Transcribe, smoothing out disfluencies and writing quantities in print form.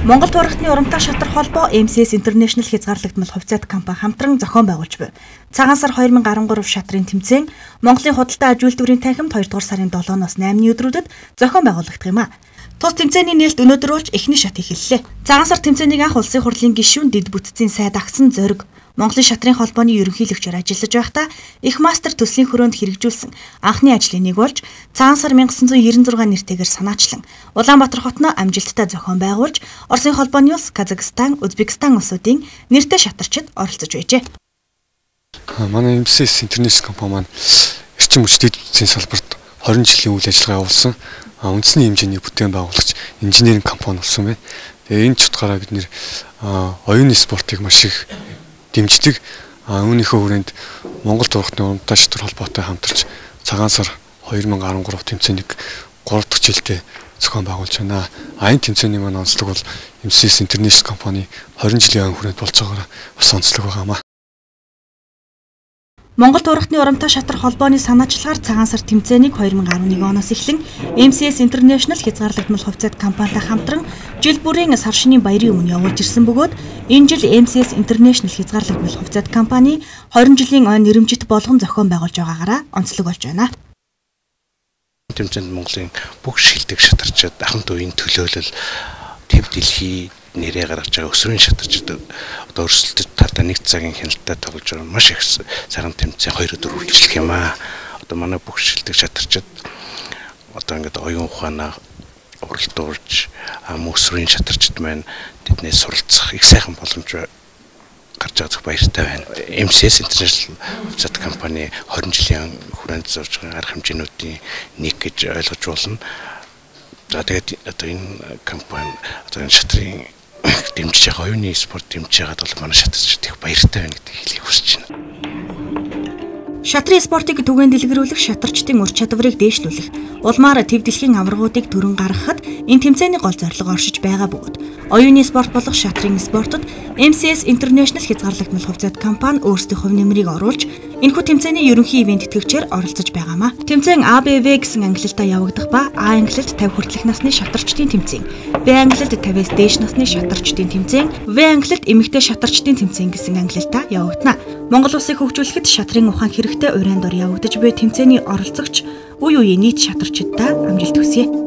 Монгол урагтны урамтай шатар холбоо MCS International хязгаарлагдмал хувьцаат компани хамтран зохион байгуулж буй. Цагаан сар 2013 шатрын тэмцээн Монголын худалдаа аж үйлдвэрийн танхимд 2 дугаар сарын 7-оос 8-ны өдрүүдэд зохион байгуулагдах юм а. Тус тэмцээний нээлт өнөөдөр болж эхний шат эхэллээ. Цагаан сар тэмцээнийг анх улсын хурлын гишүүн дэд бүтцийн сайд агсан зориг Монголын шатрын холбооны ерөнхийлөгчөөр ажиллаж байхдаа их мастер төслийн хөрөөнд хэрэгжүүлсэн анхны ажлын нэг болж Цагаан сар 1996 нэртэйгээр санаачлан Улаанбаатар хотноо амжилттай зохион байгуулж Оросын холбооны улс, Казахстан, Узбекистан улсуудын нэртэй шатарчид оролцож байжээ. Манай MCS International компани маань эрчим хүчтэй эдийн салбарт 20 жилийн үйл ажиллагаа явуулсан. Үндэсний хэмжээний бүтээн байгуулагч инженеринг компани болсон байна. Тэгээ энэ ч утгаараа бид нэр оюуны спортыг маш их дэмждэг. Үүнийхөө хүрээнд Монгол урагтны урамтай шатар холбоотой хамтарч Цагаан сар 2013 тэмцээнийг 3 дахь жилдээ зохион байгуулж байна. Энэ тэмцээний маань онцлог бол MCS International компани 20 жилийн хүрээнд болж байгаагаар бас онцлог байгаамаа. Монгол урагтны урамтай шатар холбооны санаачлагаар Цагаан сар тэмцээнийг 2011 оноос эхлэн MCS International хязгаарлагдмал хувьцаат компанитай хамтран жил бүрийн сар шинийн баярын өмнө явуулж ирсэн бөгөөд энэ жил MCS International хязгаарлагдмал хувьцаат компани 20 жилийн ойн нэрэмжит болгон зохион байгуулж байгаагаараа онцлог болж байна. Тэмцээнд Монголын бүх шилдэг шатарчид ахмад үеийн төлөөлөл төв дэлхий нэрээ гаргаж байгаа өсвөрийн шатарчид одоо өрсөлдөж талдаа нэг цагийн хяналттай тоглож байгаа маш их цагаан тэмцээн 2 өдөр үргэлжлэх юм аа. Одоо манай бүх шилдэг шатарчид одоо ингээд оюун ухаанаа уралдуулж өсвөрийн шатарчид маань тэднээс суралцах их сайхан боломж гарч байгаа баяртай байна. MCS International хувьцаат компани 20 жилийн хүрээнд зорж байгаа арга хэмжээнүүдийн нэг гэж ойлгож болно. За тэгээд одоо энэ компани одоо энэ шатрын дэмжиж байгаа оюуны спорт дэмжиж байгаад бол манай шатарчид их баяртай байна гэдгийг хэлхийг хүсэж байна. Шатрын спортыг түгээн дэлгэрүүлэх, шатарчдын ур чадварыг дээшлүүлэх, улмаар төв дэлхийн аваргуудыг төрөн гаргахад энэ тэмцээний гол зорилго оршиж байгаа бөгөөд оюуны спорт болох шатрын спортод MCS International хязгаарлагдмал хувьцаат компани өөрсдийн хувь нэмрийг оруулж энэхүү тэмцээний ерөнхий ивент тэтгэгчээр оролцож байгаамаа. Тэмцээн ABV гэсэн ангилалдаа явагдах ба А ангилалд 50 хүртэлх насны шатарчдын тэмцээн, Б ангилалд 50-аас дээш насны шатарчдын тэмцээн, В ангилалд эмэгтэй шатарчдын тэмцээн гэсэн ангилалдаа явагдана. Монгол улсыг хөгжүүлэхэд шатрын ухаан хэрэгтэй уран дор явагдаж буй тэмцээний оролцогч үе үеийн нийт шатарчидтай амжилт хүсье.